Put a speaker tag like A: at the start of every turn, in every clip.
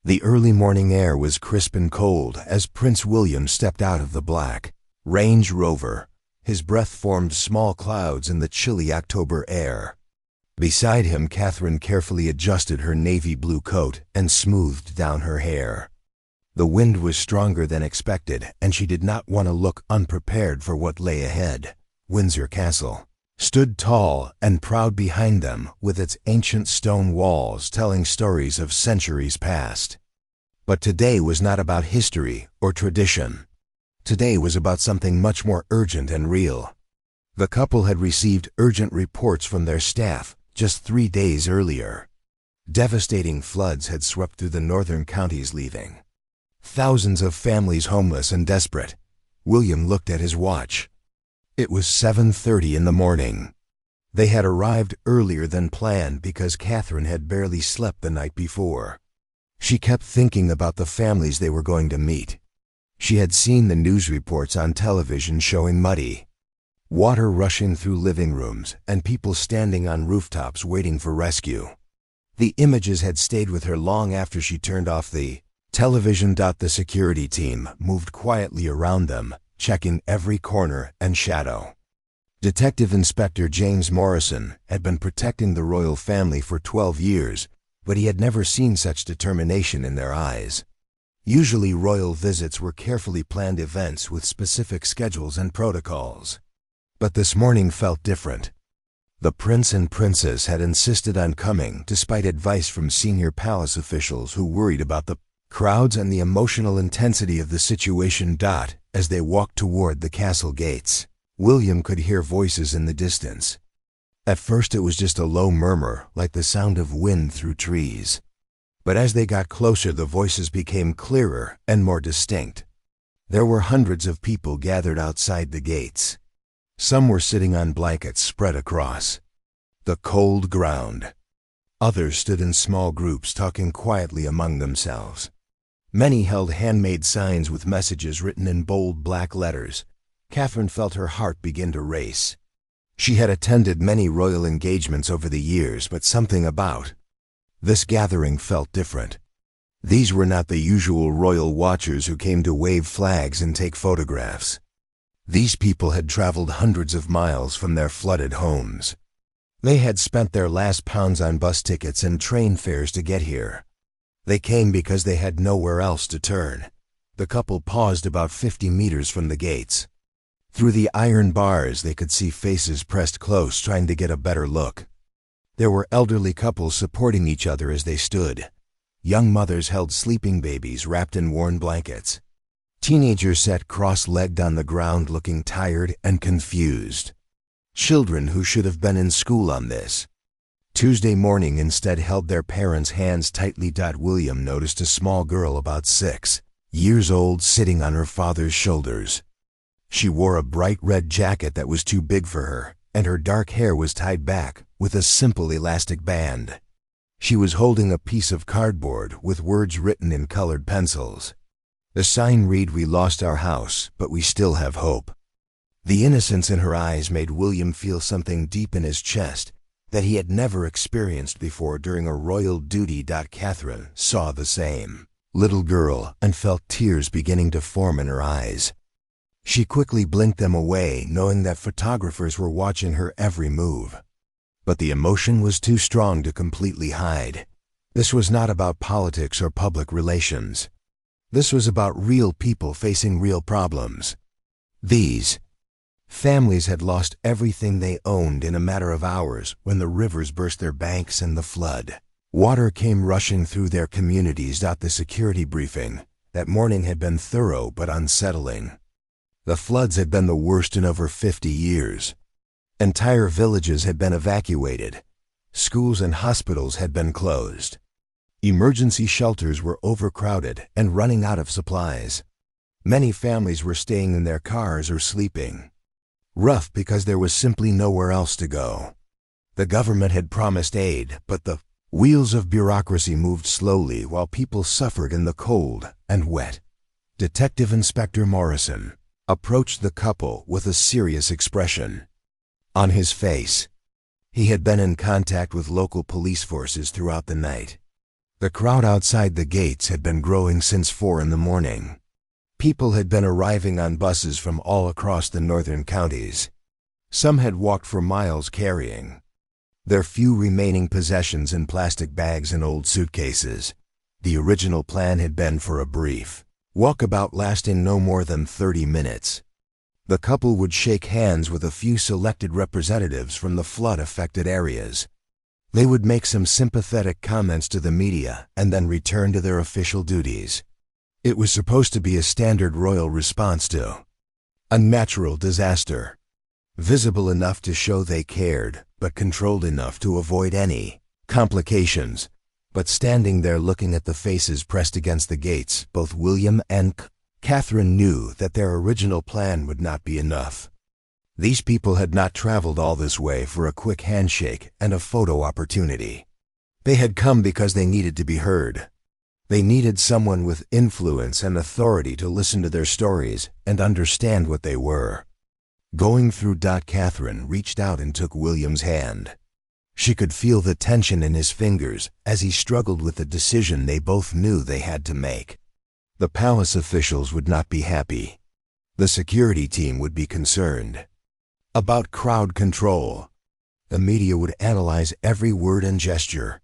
A: The early morning air was crisp and cold as Prince William stepped out of the black Range Rover. His breath formed small clouds in the chilly October air. Beside him, Catherine carefully adjusted her navy blue coat and smoothed down her hair. The wind was stronger than expected, and she did not want to look unprepared for what lay ahead. Windsor Castle stood tall and proud behind them, with its ancient stone walls telling stories of centuries past. But today was not about history or tradition. Today was about something much more urgent and real. The couple had received urgent reports from their staff just 3 days earlier. Devastating floods had swept through the northern counties, leaving thousands of families homeless and desperate. William looked at his watch. It was 7:30 in the morning. They had arrived earlier than planned because Catherine had barely slept the night before. She kept thinking about the families they were going to meet. She had seen the news reports on television showing muddy water rushing through living rooms and people standing on rooftops waiting for rescue. The images had stayed with her long after she turned off the television. The security team moved quietly around them, checking every corner and shadow. Detective Inspector James Morrison had been protecting the royal family for 12 years, but he had never seen such determination in their eyes. Usually royal visits were carefully planned events with specific schedules and protocols. But this morning felt different. The prince and princess had insisted on coming despite advice from senior palace officials who worried about the crowds and the emotional intensity of the situation. As they walked toward the castle gates, William could hear voices in the distance. At first it was just a low murmur, like the sound of wind through trees. But as they got closer, the voices became clearer and more distinct. There were hundreds of people gathered outside the gates. Some were sitting on blankets spread across the cold ground. Others stood in small groups talking quietly among themselves. Many held handmade signs with messages written in bold black letters. Catherine felt her heart begin to race. She had attended many royal engagements over the years, but something about this gathering felt different. These were not the usual royal watchers who came to wave flags and take photographs. These people had traveled hundreds of miles from their flooded homes. They had spent their last pounds on bus tickets and train fares to get here. They came because they had nowhere else to turn. The couple paused about 50 meters from the gates. Through the iron bars they could see faces pressed close, trying to get a better look. There were elderly couples supporting each other as they stood. Young mothers held sleeping babies wrapped in worn blankets. Teenagers sat cross-legged on the ground looking tired and confused. Children who should have been in school on this Tuesday morning instead held their parents' hands tightly. William noticed a small girl about 6 years old sitting on her father's shoulders. She wore a bright red jacket that was too big for her, and her dark hair was tied back with a simple elastic band. She was holding a piece of cardboard with words written in colored pencils. The sign read, "We lost our house, but we still have hope." The innocence in her eyes made William feel something deep in his chest that he had never experienced before during a royal duty. Catherine saw the same little girl and felt tears beginning to form in her eyes. She quickly blinked them away, knowing that photographers were watching her every move. But the emotion was too strong to completely hide. This was not about politics or public relations. This was about real people facing real problems. These families had lost everything they owned in a matter of hours when the rivers burst their banks and the flood water came rushing through their communities. The security briefing that morning had been thorough but unsettling. The floods had been the worst in over 50 years. Entire villages had been evacuated. Schools and hospitals had been closed. Emergency shelters were overcrowded and running out of supplies. Many families were staying in their cars or sleeping rough because there was simply nowhere else to go. The government had promised aid, but the wheels of bureaucracy moved slowly while people suffered in the cold and wet. Detective Inspector Morrison approached the couple with a serious expression on his face. He had been in contact with local police forces throughout the night. The crowd outside the gates had been growing since 4 in the morning. People had been arriving on buses from all across the northern counties. Some had walked for miles carrying their few remaining possessions in plastic bags and old suitcases. The original plan had been for a brief walkabout lasting no more than 30 minutes. The couple would shake hands with a few selected representatives from the flood-affected areas. They would make some sympathetic comments to the media and then return to their official duties. It was supposed to be a standard royal response to a natural disaster, visible enough to show they cared, but controlled enough to avoid any complications. But standing there looking at the faces pressed against the gates, both William and Catherine knew that their original plan would not be enough. These people had not traveled all this way for a quick handshake and a photo opportunity. They had come because they needed to be heard. They needed someone with influence and authority to listen to their stories and understand what they were. Going through. Catherine reached out and took William's hand. She could feel the tension in his fingers as he struggled with the decision they both knew they had to make. The palace officials would not be happy. The security team would be concerned about crowd control. The media would analyze every word and gesture.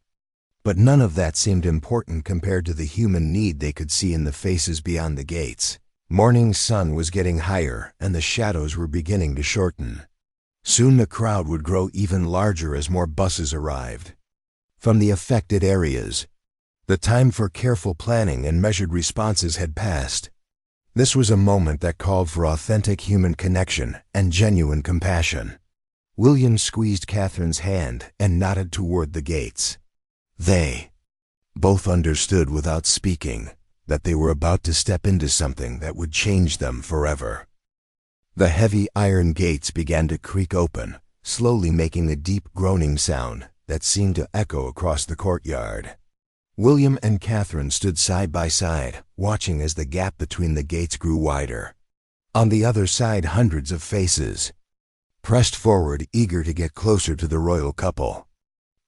A: But none of that seemed important compared to the human need they could see in the faces beyond the gates. Morning sun was getting higher and the shadows were beginning to shorten. Soon the crowd would grow even larger as more buses arrived from the affected areas. The time for careful planning and measured responses had passed. This was a moment that called for authentic human connection and genuine compassion. William squeezed Catherine's hand and nodded toward the gates. They both understood without speaking that they were about to step into something that would change them forever. The heavy iron gates began to creak open, slowly making a deep groaning sound that seemed to echo across the courtyard. William and Catherine stood side by side, watching as the gap between the gates grew wider. On the other side, hundreds of faces pressed forward, eager to get closer to the royal couple.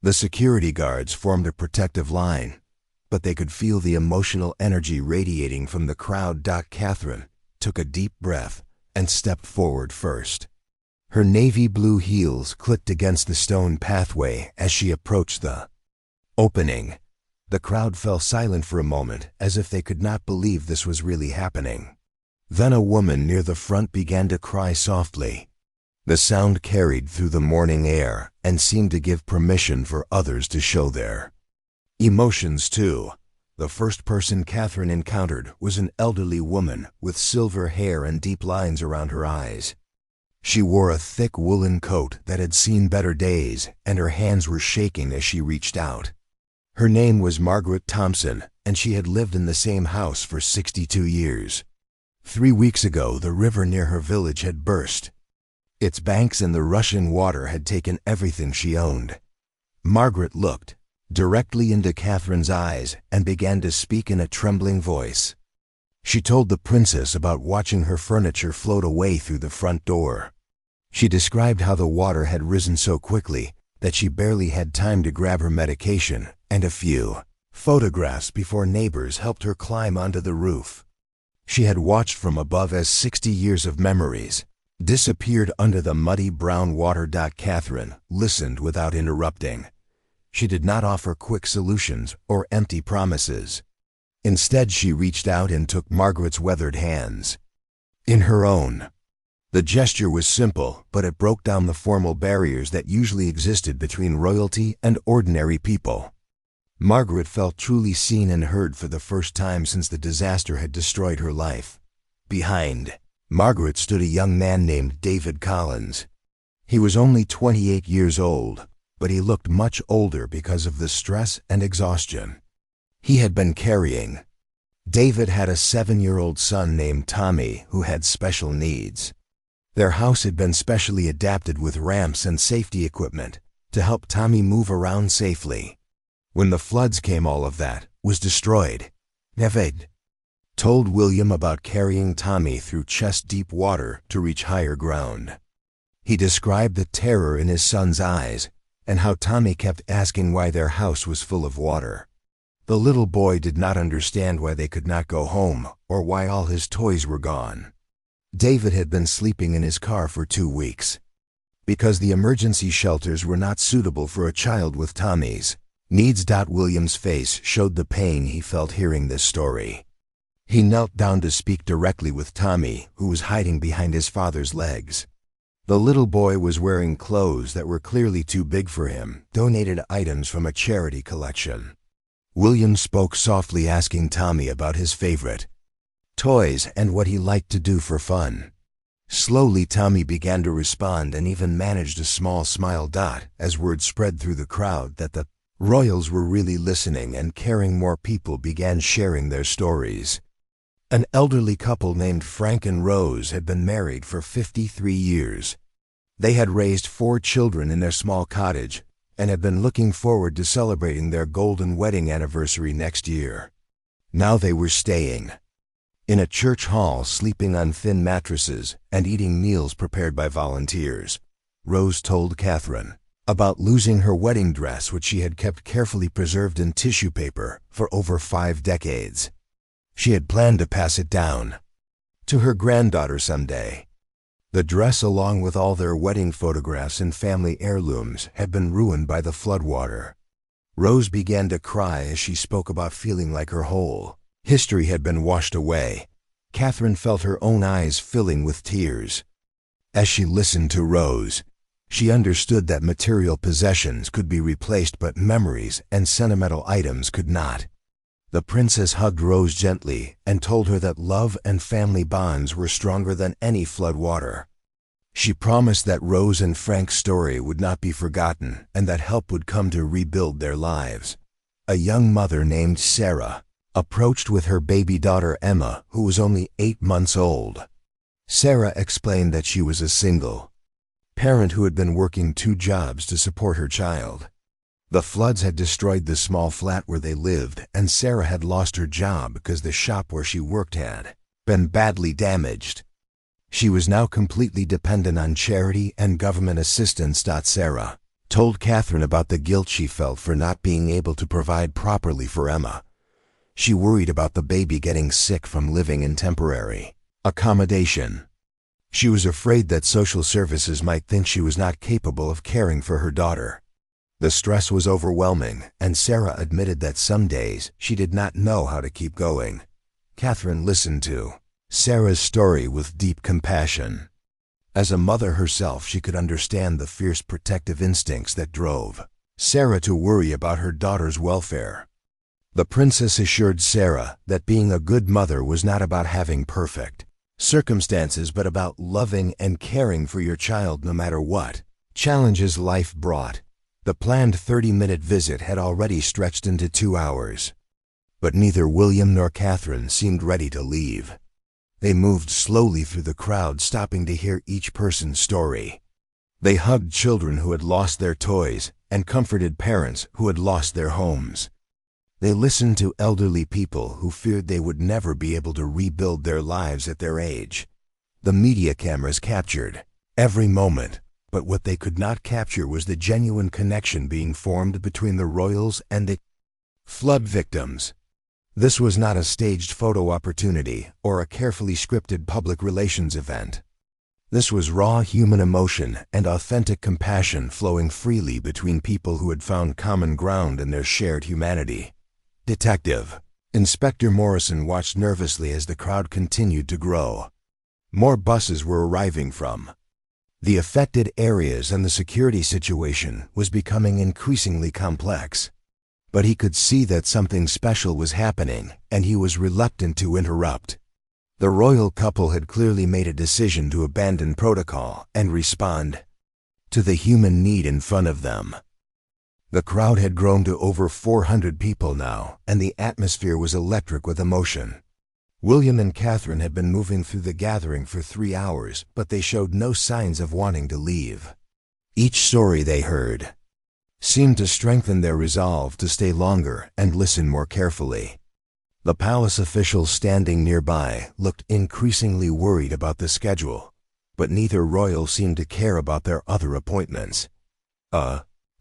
A: The security guards formed a protective line, but they could feel the emotional energy radiating from the crowd. Catherine took a deep breath and stepped forward first. Her navy blue heels clicked against the stone pathway as she approached the opening. The crowd fell silent for a moment, as if they could not believe this was really happening. Then a woman near the front began to cry softly. The sound carried through the morning air and seemed to give permission for others to show their emotions too. The first person Catherine encountered was an elderly woman with silver hair and deep lines around her eyes. She wore a thick woolen coat that had seen better days, and her hands were shaking as she reached out. Her name was Margaret Thompson, and she had lived in the same house for 62 years. 3 weeks ago, the river near her village had burst. Its banks and the rushing water had taken everything she owned. Margaret looked directly into Catherine's eyes and began to speak in a trembling voice. She told the princess about watching her furniture float away through the front door. She described how the water had risen so quickly that she barely had time to grab her medication and a few photographs before neighbors helped her climb onto the roof. She had watched from above as 60 years of memories disappeared under the muddy brown water. Catherine listened without interrupting. She did not offer quick solutions or empty promises. Instead, she reached out and took Margaret's weathered hands in her own. The gesture was simple, but it broke down the formal barriers that usually existed between royalty and ordinary people. Margaret felt truly seen and heard for the first time since the disaster had destroyed her life. Behind Margaret stood a young man named David Collins. He was only 28 years old, but he looked much older because of the stress and exhaustion he had been carrying. David had a 7-year-old son named Tommy who had special needs. Their house had been specially adapted with ramps and safety equipment to help Tommy move around safely. When the floods came, all of that was destroyed. David told William about carrying Tommy through chest-deep water to reach higher ground. He described the terror in his son's eyes and how Tommy kept asking why their house was full of water. The little boy did not understand why they could not go home or why all his toys were gone. David had been sleeping in his car for 2 weeks because the emergency shelters were not suitable for a child with Tommy's needs. William's face showed the pain he felt hearing this story. He knelt down to speak directly with Tommy, who was hiding behind his father's legs. The little boy was wearing clothes that were clearly too big for him, donated items from a charity collection. William spoke softly, asking Tommy about his favorite toys and what he liked to do for fun. Slowly, Tommy began to respond and even managed a small smile. As word spread through the crowd that the Royals were really listening and caring, more people began sharing their stories. An elderly couple named Frank and Rose had been married for 53 years. They had raised 4 children in their small cottage and had been looking forward to celebrating their golden wedding anniversary next year. Now they were staying in a church hall, sleeping on thin mattresses and eating meals prepared by volunteers. Rose told Catherine about losing her wedding dress, which she had kept carefully preserved in tissue paper for over 5 decades. She had planned to pass it down to her granddaughter someday. The dress, along with all their wedding photographs and family heirlooms, had been ruined by the floodwater. Rose began to cry as she spoke about feeling like her whole history had been washed away. Catherine felt her own eyes filling with tears. As she listened to Rose, she understood that material possessions could be replaced, but memories and sentimental items could not. The princess hugged Rose gently and told her that love and family bonds were stronger than any flood water. She promised that Rose and Frank's story would not be forgotten and that help would come to rebuild their lives. A young mother named Sarah approached with her baby daughter Emma, who was only 8 months old. Sarah explained that she was a single parent who had been working 2 jobs to support her child. The floods had destroyed the small flat where they lived, and Sarah had lost her job because the shop where she worked had been badly damaged. She was now completely dependent on charity and government assistance. Sarah told Catherine about the guilt she felt for not being able to provide properly for Emma. She worried about the baby getting sick from living in temporary accommodation. She was afraid that social services might think she was not capable of caring for her daughter. The stress was overwhelming, and Sarah admitted that some days she did not know how to keep going. Catherine listened to Sarah's story with deep compassion. As a mother herself, she could understand the fierce protective instincts that drove Sarah to worry about her daughter's welfare. The princess assured Sarah that being a good mother was not about having perfect circumstances, but about loving and caring for your child no matter what challenges life brought. The planned 30-minute visit had already stretched into 2 hours. But neither William nor Catherine seemed ready to leave. They moved slowly through the crowd, stopping to hear each person's story. They hugged children who had lost their toys and comforted parents who had lost their homes. They listened to elderly people who feared they would never be able to rebuild their lives at their age. The media cameras captured every moment, but what they could not capture was the genuine connection being formed between the royals and the flood victims. This was not a staged photo opportunity or a carefully scripted public relations event. This was raw human emotion and authentic compassion flowing freely between people who had found common ground in their shared humanity. Detective Inspector Morrison watched nervously as the crowd continued to grow. More buses were arriving from the affected areas, and the security situation was becoming increasingly complex. But he could see that something special was happening, and he was reluctant to interrupt. The royal couple had clearly made a decision to abandon protocol and respond to the human need in front of them. The crowd had grown to over 400 people now, and the atmosphere was electric with emotion. William and Catherine had been moving through the gathering for 3 hours, but they showed no signs of wanting to leave. Each story they heard seemed to strengthen their resolve to stay longer and listen more carefully. The palace officials standing nearby looked increasingly worried about the schedule, but neither royal seemed to care about their other appointments.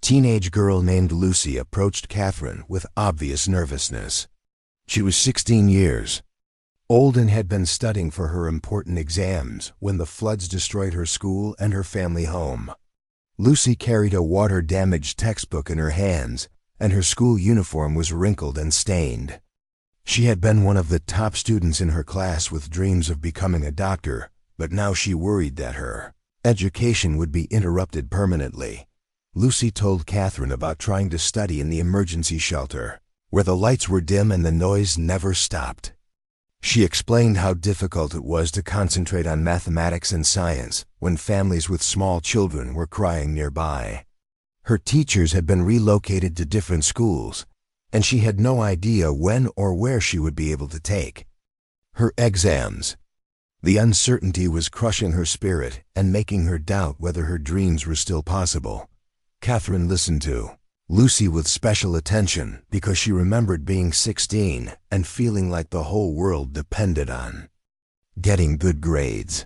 A: Teenage girl named Lucy approached Catherine with obvious nervousness. She was 16 years old and had been studying for her important exams when the floods destroyed her school and her family home. Lucy carried a water-damaged textbook in her hands, and her school uniform was wrinkled and stained. She had been one of the top students in her class with dreams of becoming a doctor, but now she worried that her education would be interrupted permanently. Lucy told Catherine about trying to study in the emergency shelter, where the lights were dim and the noise never stopped. She explained how difficult it was to concentrate on mathematics and science when families with small children were crying nearby. Her teachers had been relocated to different schools, and she had no idea when or where she would be able to take her exams. The uncertainty was crushing her spirit and making her doubt whether her dreams were still possible. Catherine listened to Lucy with special attention because she remembered being 16 and feeling like the whole world depended on getting good grades.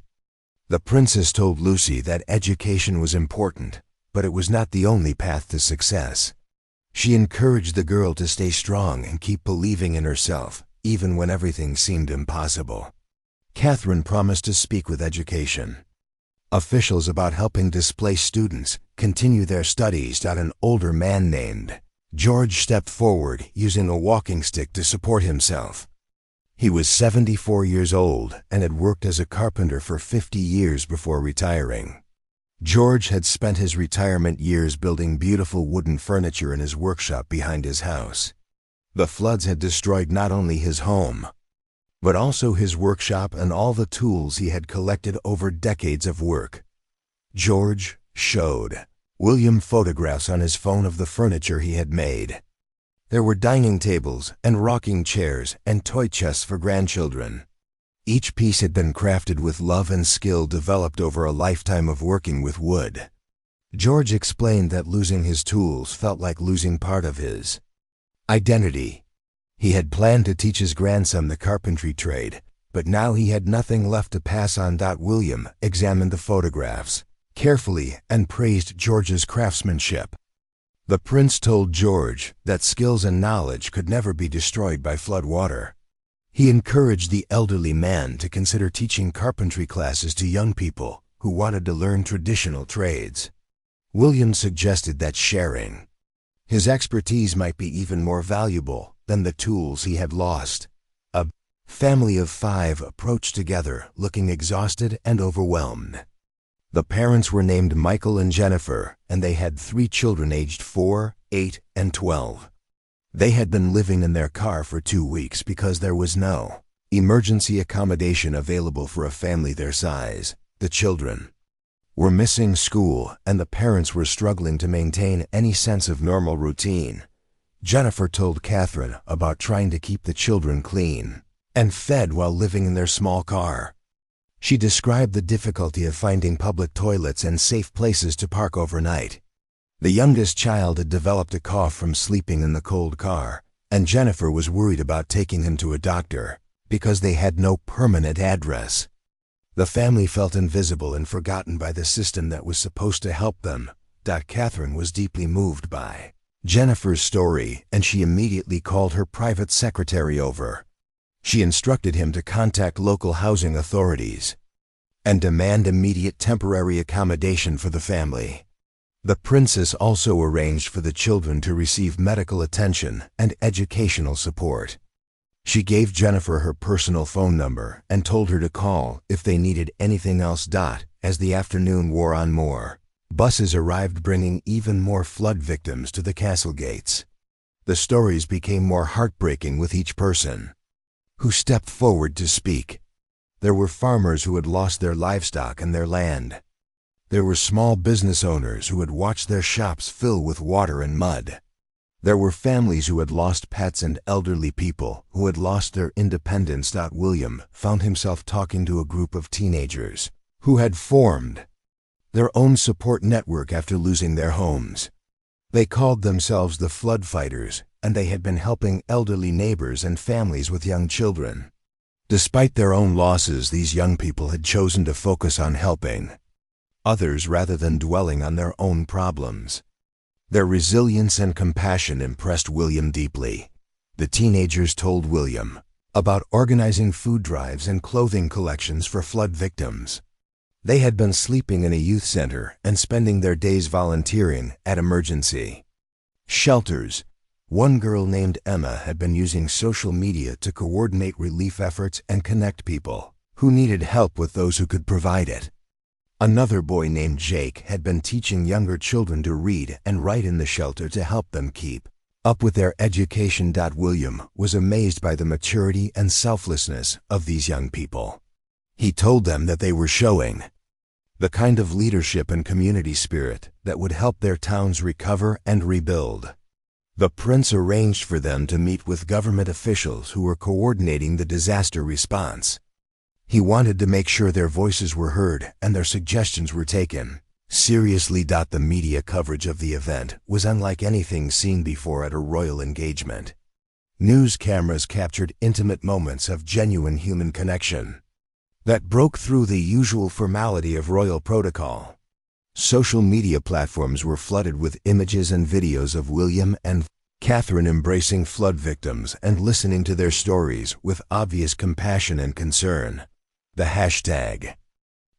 A: The princess told Lucy that education was important, but it was not the only path to success. She encouraged the girl to stay strong and keep believing in herself, even when everything seemed impossible. Catherine promised to speak with education officials about helping displaced students continue their studies. An older man named George stepped forward using a walking stick to support himself. He was 74 years old and had worked as a carpenter for 50 years before retiring. George had spent his retirement years building beautiful wooden furniture in his workshop behind his house. The floods had destroyed not only his home, but also his workshop and all the tools he had collected over decades of work. George showed William photographs on his phone of the furniture he had made. There were dining tables and rocking chairs and toy chests for grandchildren. Each piece had been crafted with love and skill developed over a lifetime of working with wood. George explained that losing his tools felt like losing part of his identity. He had planned to teach his grandson the carpentry trade, but now he had nothing left to pass on. William examined the photographs carefully and praised George's craftsmanship. The prince told George that skills and knowledge could never be destroyed by flood water. He encouraged the elderly man to consider teaching carpentry classes to young people who wanted to learn traditional trades. William suggested that sharing his expertise might be even more valuable than the tools he had lost. A family of 5 approached together, looking exhausted and overwhelmed. The parents were named Michael and Jennifer, and they had 3 children aged 4, 8, and 12. They had been living in their car for 2 weeks because there was no emergency accommodation available for a family their size. The children were missing school, and the parents were struggling to maintain any sense of normal routine. Jennifer told Catherine about trying to keep the children clean and fed while living in their small car. She described the difficulty of finding public toilets and safe places to park overnight. The youngest child had developed a cough from sleeping in the cold car, and Jennifer was worried about taking him to a doctor because they had no permanent address. The family felt invisible and forgotten by the system that was supposed to help them. Catherine was deeply moved by Jennifer's story, and she immediately called her private secretary over. She instructed him to contact local housing authorities and demand immediate temporary accommodation for the family. The princess also arranged for the children to receive medical attention and educational support. She gave Jennifer her personal phone number and told her to call if they needed anything else. As the afternoon wore on, more buses arrived bringing even more flood victims to the castle gates. The stories became more heartbreaking with each person who stepped forward to speak. There were farmers who had lost their livestock and their land. There were small business owners who had watched their shops fill with water and mud. There were families who had lost pets and elderly people who had lost their independence. William found himself talking to a group of teenagers who had formed their own support network after losing their homes. They called themselves the Flood Fighters, and they had been helping elderly neighbors and families with young children. Despite their own losses, these young people had chosen to focus on helping others rather than dwelling on their own problems. Their resilience and compassion impressed William deeply. The teenagers told William about organizing food drives and clothing collections for flood victims. They had been sleeping in a youth center and spending their days volunteering at emergency shelters. One girl named Emma had been using social media to coordinate relief efforts and connect people who needed help with those who could provide it. Another boy named Jake had been teaching younger children to read and write in the shelter to help them keep up with their education. William was amazed by the maturity and selflessness of these young people. He told them that they were showing the kind of leadership and community spirit that would help their towns recover and rebuild. The prince arranged for them to meet with government officials who were coordinating the disaster response. He wanted to make sure their voices were heard and their suggestions were taken seriously. The media coverage of the event was unlike anything seen before at a royal engagement. News cameras captured intimate moments of genuine human connection that broke through the usual formality of royal protocol. Social media platforms were flooded with images and videos of William and Catherine embracing flood victims and listening to their stories with obvious compassion and concern. The hashtag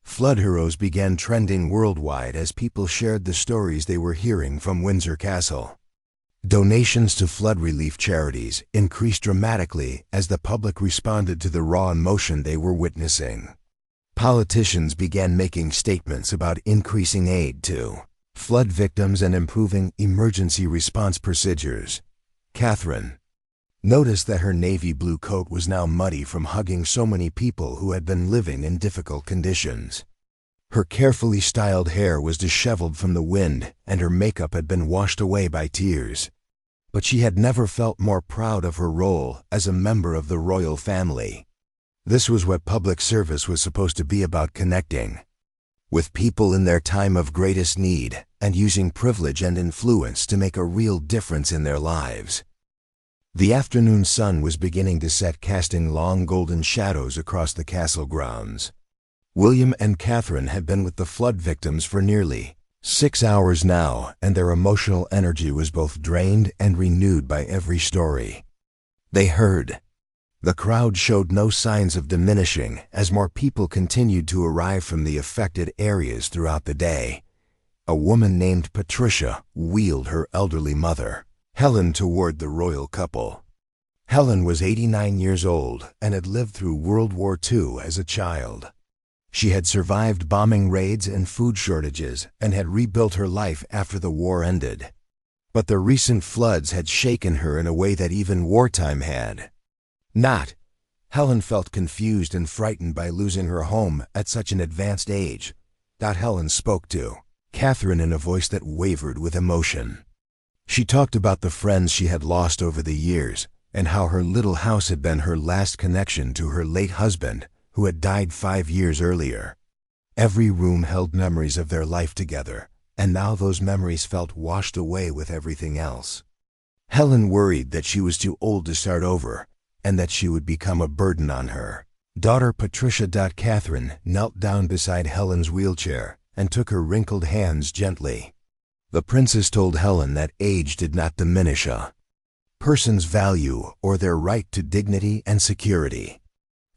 A: Flood Heroes began trending worldwide as people shared the stories they were hearing from Windsor Castle. Donations to flood relief charities increased dramatically as the public responded to the raw emotion they were witnessing. Politicians began making statements about increasing aid to flood victims and improving emergency response procedures. Catherine noticed that her navy blue coat was now muddy from hugging so many people who had been living in difficult conditions. Her carefully styled hair was disheveled from the wind, and her makeup had been washed away by tears. But she had never felt more proud of her role as a member of the royal family. This was what public service was supposed to be about: connecting with people in their time of greatest need and using privilege and influence to make a real difference in their lives. The afternoon sun was beginning to set, casting long golden shadows across the castle grounds. William and Catherine had been with the flood victims for nearly 6 hours now, and their emotional energy was both drained and renewed by every story they heard. The crowd showed no signs of diminishing as more people continued to arrive from the affected areas throughout the day. A woman named Patricia wheeled her elderly mother, Helen, toward the royal couple. Helen was 89 years old and had lived through World War II as a child. She had survived bombing raids and food shortages and had rebuilt her life after the war ended. But the recent floods had shaken her in a way that even wartime had not. Helen felt confused and frightened by losing her home at such an advanced age. Helen spoke to Catherine in a voice that wavered with emotion. She talked about the friends she had lost over the years and how her little house had been her last connection to her late husband, who had died 5 years earlier. Every room held memories of their life together, and now those memories felt washed away with everything else. Helen worried that she was too old to start over, and that she would become a burden on her daughter Patricia. Catherine knelt down beside Helen's wheelchair and took her wrinkled hands gently. The princess told Helen that age did not diminish a person's value or their right to dignity and security.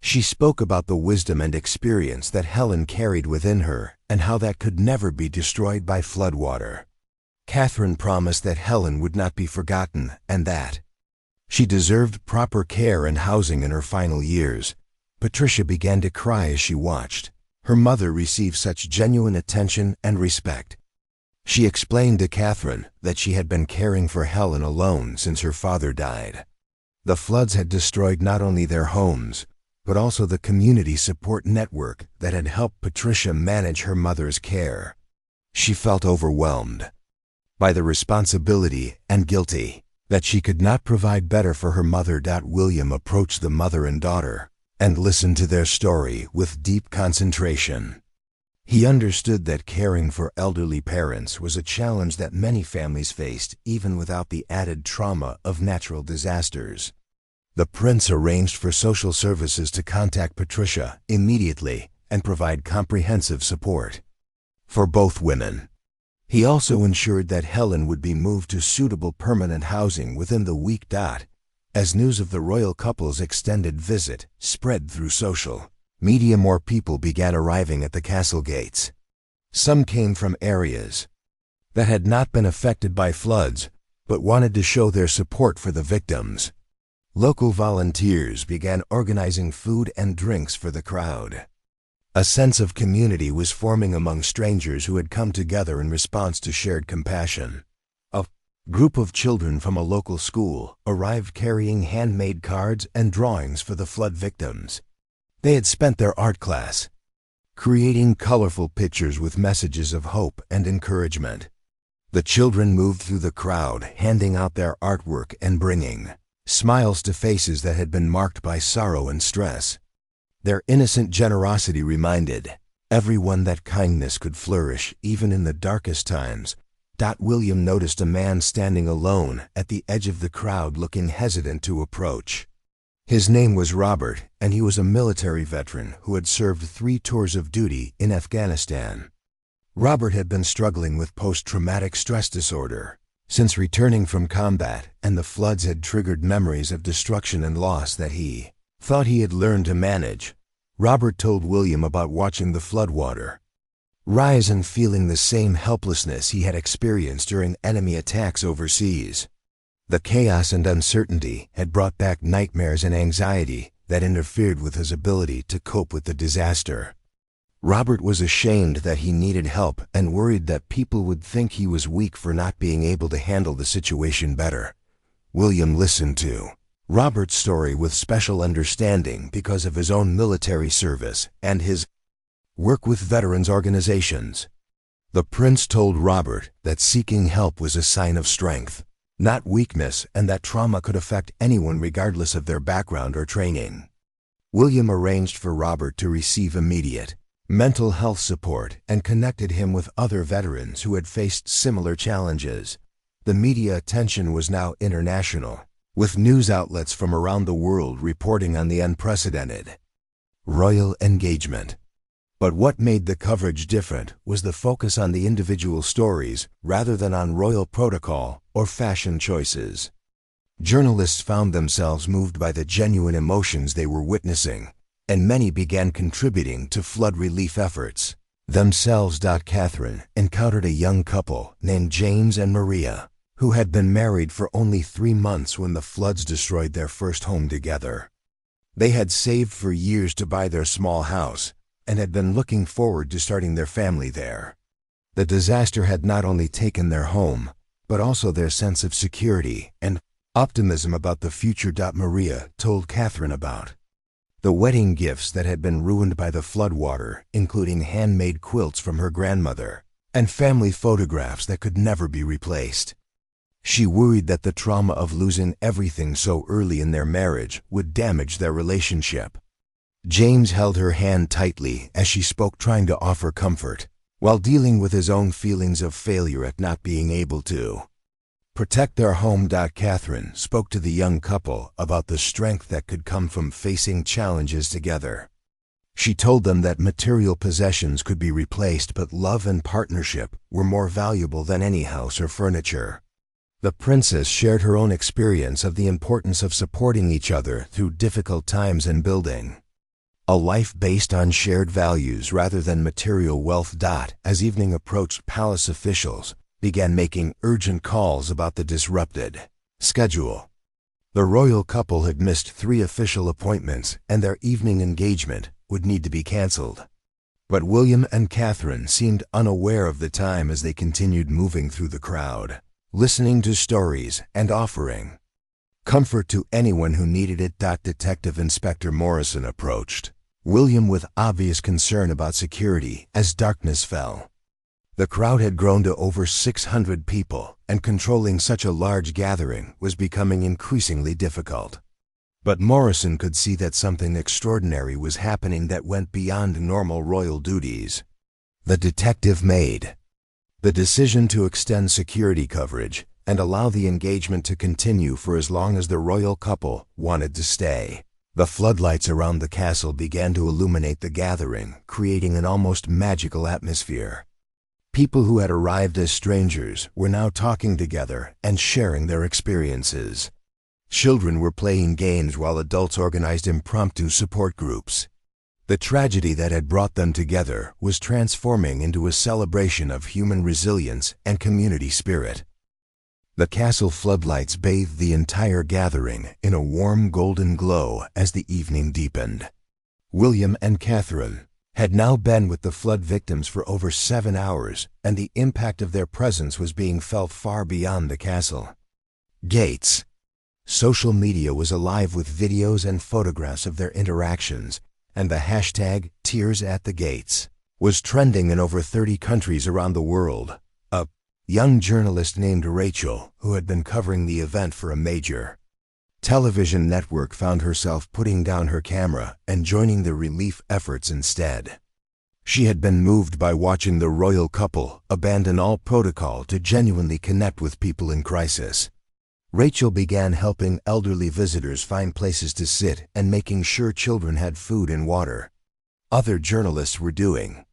A: She spoke about the wisdom and experience that Helen carried within her and how that could never be destroyed by floodwater. Catherine promised that Helen would not be forgotten and that she deserved proper care and housing in her final years. Patricia began to cry as she watched her mother receive such genuine attention and respect. She explained to Catherine that she had been caring for Helen alone since her father died. The floods had destroyed not only their homes, but also the community support network that had helped Patricia manage her mother's care. She felt overwhelmed by the responsibility and guilty that she could not provide better for her mother. William approached the mother and daughter and listened to their story with deep concentration. He understood that caring for elderly parents was a challenge that many families faced, even without the added trauma of natural disasters. The prince arranged for social services to contact Patricia immediately and provide comprehensive support for both women. He also ensured that Helen would be moved to suitable permanent housing within the week. As news of the royal couple's extended visit spread through social media, more people began arriving at the castle gates. Some came from areas that had not been affected by floods, but wanted to show their support for the victims. Local volunteers began organizing food and drinks for the crowd. A sense of community was forming among strangers who had come together in response to shared compassion. A group of children from a local school arrived carrying handmade cards and drawings for the flood victims. They had spent their art class creating colorful pictures with messages of hope and encouragement. The children moved through the crowd, handing out their artwork and bringing smiles to faces that had been marked by sorrow and stress. Their innocent generosity reminded everyone that kindness could flourish even in the darkest times. William noticed a man standing alone at the edge of the crowd, looking hesitant to approach. His name was Robert, and he was a military veteran who had served 3 tours of duty in Afghanistan. Robert had been struggling with post-traumatic stress disorder since returning from combat, and the floods had triggered memories of destruction and loss that he thought he had learned to manage. Robert told William about watching the floodwater rise and feeling the same helplessness he had experienced during enemy attacks overseas. The chaos and uncertainty had brought back nightmares and anxiety that interfered with his ability to cope with the disaster. Robert was ashamed that he needed help and worried that people would think he was weak for not being able to handle the situation better. William listened to Robert's story with special understanding because of his own military service and his work with veterans organizations. The prince told Robert that seeking help was a sign of strength, not weakness, and that trauma could affect anyone regardless of their background or training. William arranged for Robert to receive immediate mental health support and connected him with other veterans who had faced similar challenges. The media attention was now international, with news outlets from around the world reporting on the unprecedented royal engagement. But what made the coverage different was the focus on the individual stories rather than on royal protocol or fashion choices. Journalists found themselves moved by the genuine emotions they were witnessing, and many began contributing to flood relief efforts themselves. Catherine encountered a young couple named James and Maria, who had been married for only 3 months when the floods destroyed their first home together. They had saved for years to buy their small house and had been looking forward to starting their family there. The disaster had not only taken their home, but also their sense of security and optimism about the future. Maria told Catherine about the wedding gifts that had been ruined by the floodwater, including handmade quilts from her grandmother and family photographs that could never be replaced. She worried that the trauma of losing everything so early in their marriage would damage their relationship. James held her hand tightly as she spoke, trying to offer comfort, while dealing with his own feelings of failure at not being able to protect their home. Catherine spoke to the young couple about the strength that could come from facing challenges together. She told them that material possessions could be replaced, but love and partnership were more valuable than any house or furniture. The princess shared her own experience of the importance of supporting each other through difficult times and building a life based on shared values rather than material wealth. As evening approached, palace officials began making urgent calls about the disrupted schedule. The royal couple had missed 3 official appointments, and their evening engagement would need to be canceled. But William and Catherine seemed unaware of the time as they continued moving through the crowd, listening to stories and offering comfort to anyone who needed it. Detective Inspector Morrison approached William with obvious concern about security as darkness fell. The crowd had grown to over 600 people, and controlling such a large gathering was becoming increasingly difficult. But Morrison could see that something extraordinary was happening that went beyond normal royal duties. The detective made the decision to extend security coverage and allow the engagement to continue for as long as the royal couple wanted to stay. The floodlights around the castle began to illuminate the gathering, creating an almost magical atmosphere. People who had arrived as strangers were now talking together and sharing their experiences. Children were playing games while adults organized impromptu support groups. The tragedy that had brought them together was transforming into a celebration of human resilience and community spirit. The castle floodlights bathed the entire gathering in a warm golden glow as the evening deepened. William and Catherine had now been with the flood victims for over 7 hours, and the impact of their presence was being felt far beyond the castle gates. Social media was alive with videos and photographs of their interactions, and the hashtag #TearsAtTheGates was trending in over 30 countries around the world. A young journalist named Rachel, who had been covering the event for a major television network, found herself putting down her camera and joining the relief efforts instead. She had been moved by watching the royal couple abandon all protocol to genuinely connect with people in crisis. Rachel began helping elderly visitors find places to sit and making sure children had food and water. Other journalists were doing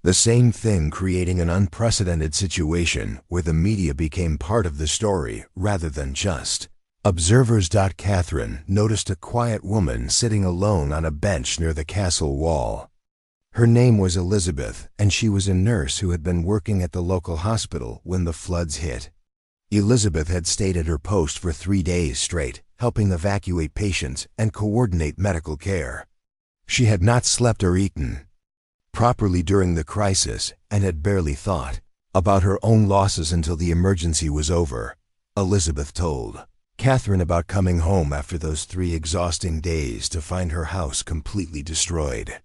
A: the same thing, creating an unprecedented situation where the media became part of the story rather than just observers. Catherine noticed a quiet woman sitting alone on a bench near the castle wall. Her name was Elizabeth, and she was a nurse who had been working at the local hospital when the floods hit. Elizabeth had stayed at her post for 3 days straight, helping evacuate patients and coordinate medical care. She had not slept or eaten properly during the crisis and had barely thought about her own losses until the emergency was over. Elizabeth told Catherine about coming home after those 3 exhausting days to find her house completely destroyed.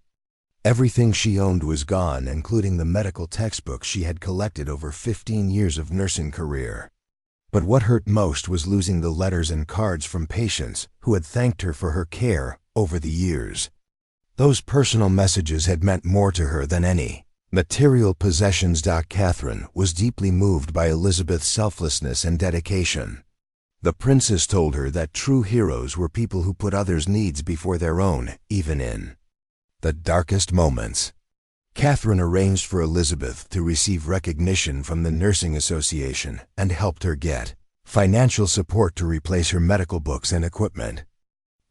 A: Everything she owned was gone, including the medical textbooks she had collected over 15 years of nursing career. But what hurt most was losing the letters and cards from patients who had thanked her for her care over the years. Those personal messages had meant more to her than any material possessions. Catherine was deeply moved by Elizabeth's selflessness and dedication. The princess told her that true heroes were people who put others' needs before their own, even in the darkest moments. Catherine arranged for Elizabeth to receive recognition from the Nursing Association and helped her get financial support to replace her medical books and equipment.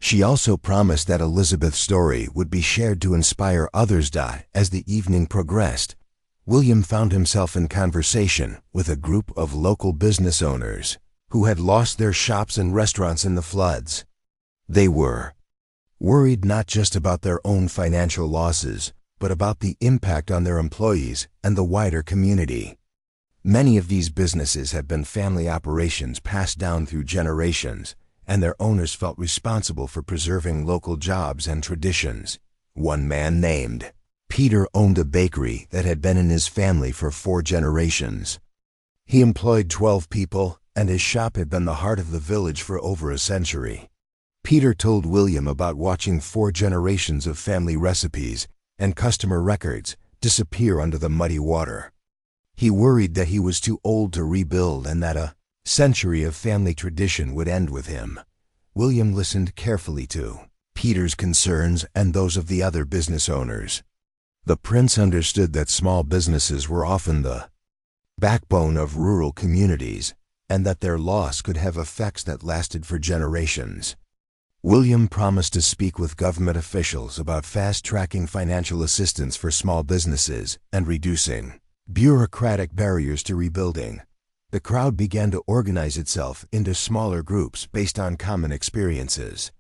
A: She also promised that Elizabeth's story would be shared to inspire others. As the evening progressed, William found himself in conversation with a group of local business owners who had lost their shops and restaurants in the floods. They were worried not just about their own financial losses, but about the impact on their employees and the wider community. Many of these businesses had been family operations passed down through generations, and their owners felt responsible for preserving local jobs and traditions. One man named Peter owned a bakery that had been in his family for 4 generations. He employed 12 people, and his shop had been the heart of the village for over a century. Peter told William about watching 4 generations of family recipes and customer records disappear under the muddy water. He worried that he was too old to rebuild and that a century of family tradition would end with him. William listened carefully to Peter's concerns and those of the other business owners. The prince understood that small businesses were often the backbone of rural communities, and that their loss could have effects that lasted for generations. William promised to speak with government officials about fast-tracking financial assistance for small businesses and reducing bureaucratic barriers to rebuilding. The crowd began to organize itself into smaller groups based on common experiences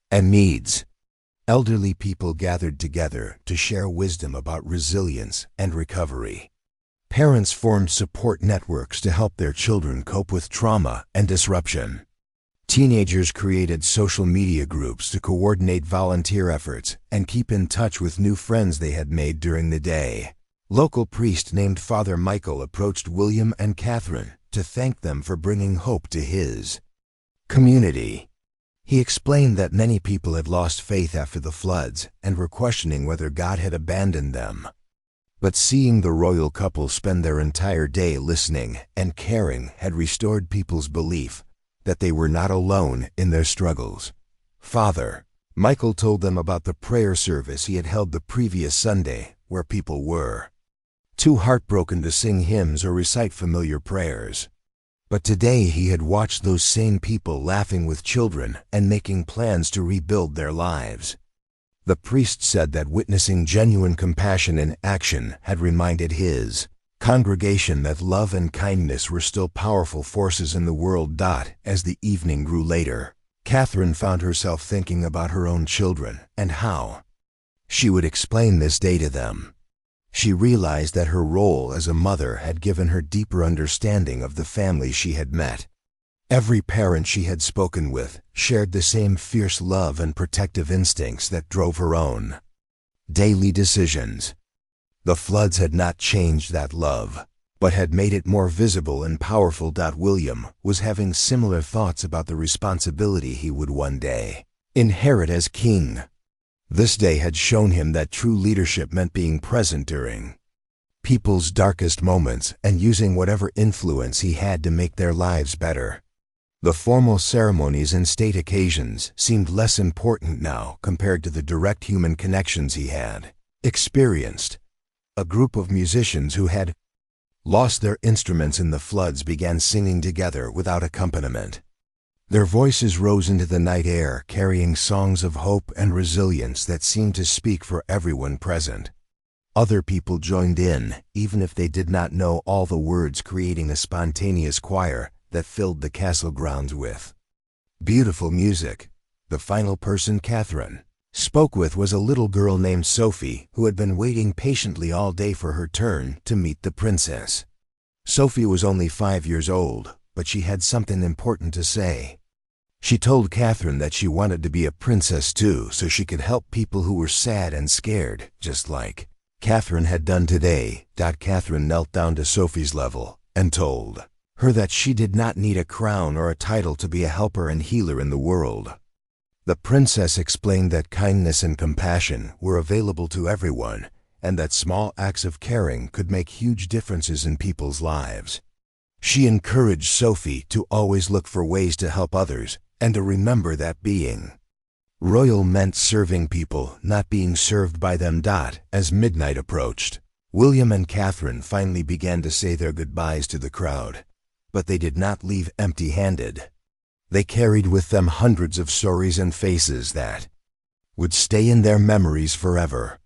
A: and needs. Elderly people gathered together to share wisdom about resilience and recovery. Parents formed support networks to help their children cope with trauma and disruption. Teenagers created social media groups to coordinate volunteer efforts and keep in touch with new friends they had made during the day. Local priest named Father Michael approached William and Catherine to thank them for bringing hope to his community. He explained that many people had lost faith after the floods and were questioning whether God had abandoned them. But seeing the royal couple spend their entire day listening and caring had restored people's belief that they were not alone in their struggles. Father Michael told them about the prayer service he had held the previous Sunday, where people were too heartbroken to sing hymns or recite familiar prayers. But today he had watched those same people laughing with children and making plans to rebuild their lives. The priest said that witnessing genuine compassion in action had reminded his congregation that love and kindness were still powerful forces in the world. As the evening grew later, Catherine found herself thinking about her own children and how she would explain this day to them. She realized that her role as a mother had given her deeper understanding of the family she had met. Every parent she had spoken with shared the same fierce love and protective instincts that drove her own daily decisions. The floods had not changed that love, but had made it more visible and powerful. William was having similar thoughts about the responsibility he would one day inherit as king. This day had shown him that true leadership meant being present during people's darkest moments and using whatever influence he had to make their lives better. The formal ceremonies and state occasions seemed less important now compared to the direct human connections he had experienced. A group of musicians who had lost their instruments in the floods began singing together without accompaniment. Their voices rose into the night air, carrying songs of hope and resilience that seemed to speak for everyone present. Other people joined in, even if they did not know all the words, creating a spontaneous choir that filled the castle grounds with beautiful music. The final person Catherine spoke with was a little girl named Sophie, who had been waiting patiently all day for her turn to meet the princess. Sophie was only 5 years old, but she had something important to say. She told Catherine that she wanted to be a princess too, so she could help people who were sad and scared, just like Catherine had done today. Catherine knelt down to Sophie's level and told her that she did not need a crown or a title to be a helper and healer in the world. The princess explained that kindness and compassion were available to everyone, and that small acts of caring could make huge differences in people's lives. She encouraged Sophie to always look for ways to help others and to remember that being royal meant serving people, not being served by them. As midnight approached, William and Catherine finally began to say their goodbyes to the crowd, but they did not leave empty-handed. They carried with them hundreds of stories and faces that would stay in their memories forever.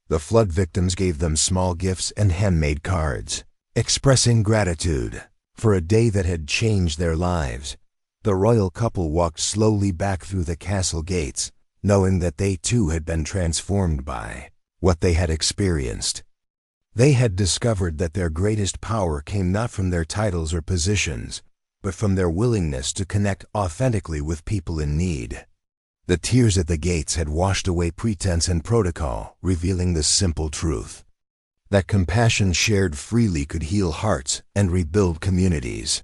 A: The flood victims gave them small gifts and handmade cards, expressing gratitude for a day that had changed their lives. The royal couple walked slowly back through the castle gates, knowing that they too had been transformed by what they had experienced. They had discovered that their greatest power came not from their titles or positions, but from their willingness to connect authentically with people in need. The tears at the gates had washed away pretense and protocol, revealing the simple truth that compassion shared freely could heal hearts and rebuild communities.